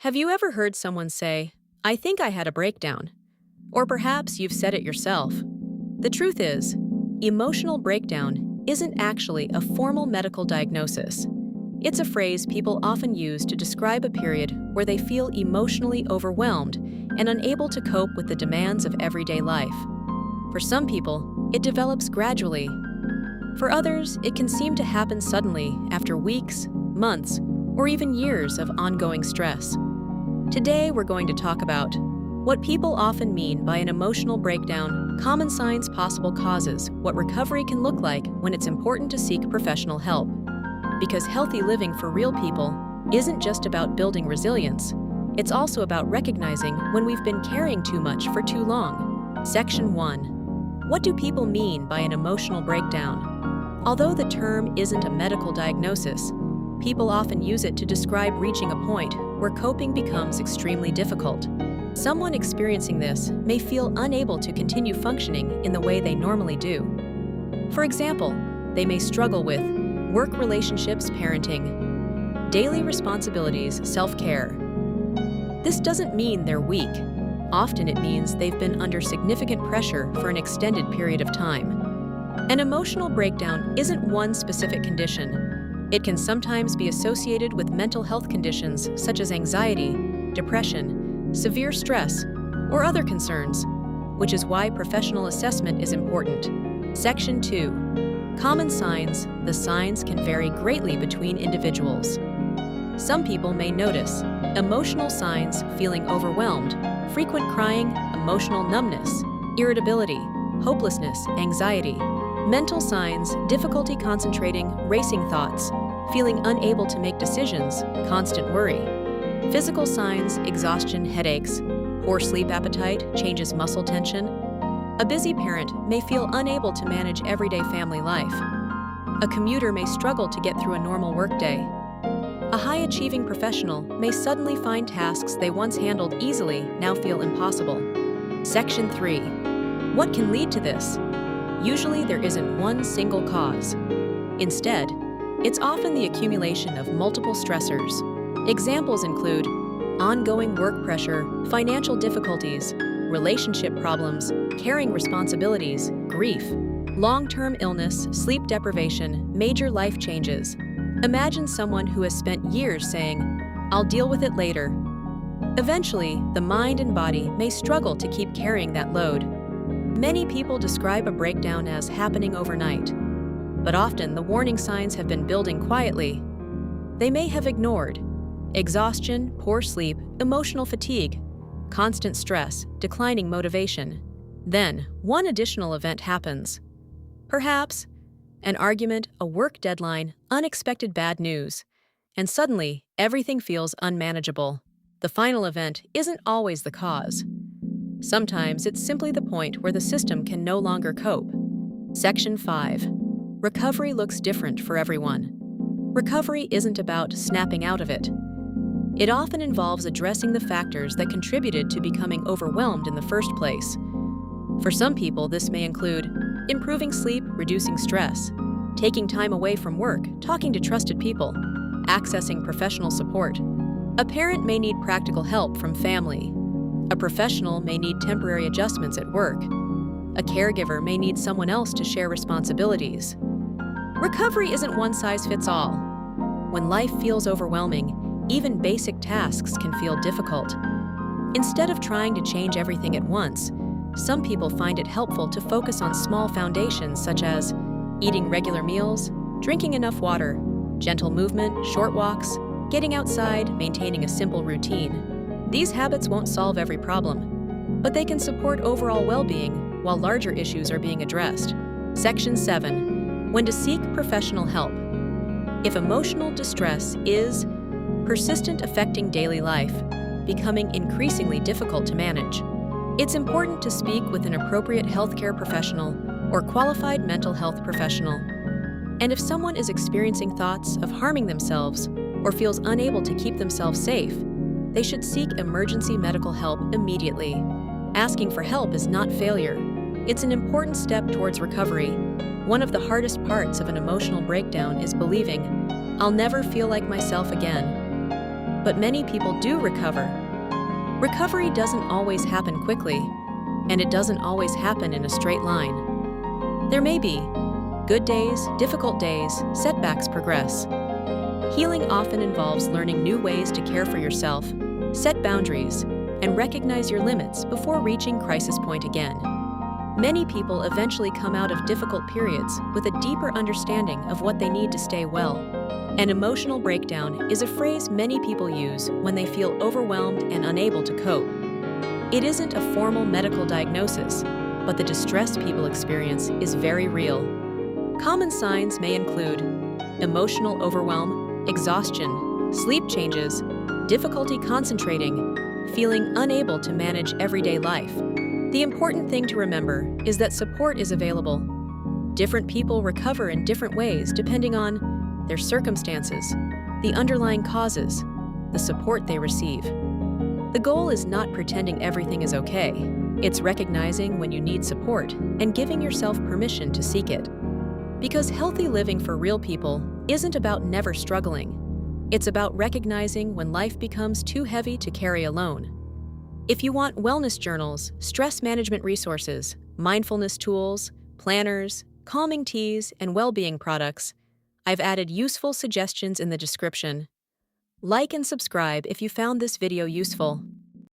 Have you ever heard someone say, "I think I had a breakdown"? Or perhaps you've said it yourself. The truth is, emotional breakdown isn't actually a formal medical diagnosis. It's a phrase people often use to describe a period where they feel emotionally overwhelmed and unable to cope with the demands of everyday life. For some people, it develops gradually. For others, it can seem to happen suddenly after weeks, months, or even years of ongoing stress. Today, we're going to talk about what people often mean by an emotional breakdown, common signs, possible causes, what recovery can look like when it's important to seek professional help. Because healthy living for real people isn't just about building resilience, it's also about recognizing when we've been carrying too much for too long. Section 1. What do people mean by an emotional breakdown? Although the term isn't a medical diagnosis, people often use it to describe reaching a point where coping becomes extremely difficult. Someone experiencing this may feel unable to continue functioning in the way they normally do. For example, they may struggle with work relationships, parenting, daily responsibilities, self-care. This doesn't mean they're weak. Often it means they've been under significant pressure for an extended period of time. An emotional breakdown isn't one specific condition. It can sometimes be associated with mental health conditions such as anxiety, depression, severe stress, or other concerns, which is why professional assessment is important. Section 2. Common signs. The signs can vary greatly between individuals. Some people may notice emotional signs: feeling overwhelmed, frequent crying, emotional numbness, irritability, hopelessness, anxiety. Mental signs: difficulty concentrating, racing thoughts, feeling unable to make decisions, constant worry. Physical signs: exhaustion, headaches, poor sleep appetite, changes muscle tension. A busy parent may feel unable to manage everyday family life. A commuter may struggle to get through a normal workday. A high-achieving professional may suddenly find tasks they once handled easily now feel impossible. Section 3. What can lead to this? Usually there isn't one single cause. Instead, it's often the accumulation of multiple stressors. Examples include ongoing work pressure, financial difficulties, relationship problems, caring responsibilities, grief, long-term illness, sleep deprivation, major life changes. Imagine someone who has spent years saying, "I'll deal with it later." Eventually, the mind and body may struggle to keep carrying that load. Many people describe a breakdown as happening overnight, but often the warning signs have been building quietly. They may have ignored exhaustion, poor sleep, emotional fatigue, constant stress, declining motivation. Then, one additional event happens. Perhaps an argument, a work deadline, unexpected bad news, and suddenly everything feels unmanageable. The final event isn't always the cause. Sometimes it's simply the point where the system can no longer cope. Section 5. Recovery looks different for everyone. Recovery isn't about snapping out of it. It often involves addressing the factors that contributed to becoming overwhelmed in the first place. For some people, this may include improving sleep, reducing stress, taking time away from work, talking to trusted people, accessing professional support. A parent may need practical help from family. A professional may need temporary adjustments at work. A caregiver may need someone else to share responsibilities. Recovery isn't one size fits all. When life feels overwhelming, even basic tasks can feel difficult. Instead of trying to change everything at once, some people find it helpful to focus on small foundations such as eating regular meals, drinking enough water, gentle movement, short walks, getting outside, maintaining a simple routine. These habits won't solve every problem, but they can support overall well-being while larger issues are being addressed. Section 7. When to seek professional help. If emotional distress is persistent, affecting daily life, becoming increasingly difficult to manage, it's important to speak with an appropriate healthcare professional or qualified mental health professional. And if someone is experiencing thoughts of harming themselves or feels unable to keep themselves safe, they should seek emergency medical help immediately. Asking for help is not failure. It's an important step towards recovery. One of the hardest parts of an emotional breakdown is believing, "I'll never feel like myself again." but many people do recover. Recovery doesn't always happen quickly, and it doesn't always happen in a straight line. There may be good days, difficult days, setbacks progress. Healing often involves learning new ways to care for yourself, set boundaries, and recognize your limits before reaching crisis point again. Many people eventually come out of difficult periods with a deeper understanding of what they need to stay well. An emotional breakdown is a phrase many people use when they feel overwhelmed and unable to cope. It isn't a formal medical diagnosis, but the distress people experience is very real. Common signs may include emotional overwhelm, exhaustion, sleep changes, difficulty concentrating, feeling unable to manage everyday life. The important thing to remember is that support is available. Different people recover in different ways depending on their circumstances, the underlying causes, the support they receive. The goal is not pretending everything is okay. It's recognizing when you need support and giving yourself permission to seek it. Because healthy living for real people isn't about never struggling. It's about recognizing when life becomes too heavy to carry alone. If you want wellness journals, stress management resources, mindfulness tools, planners, calming teas, and well-being products, I've added useful suggestions in the description. Like and subscribe if you found this video useful.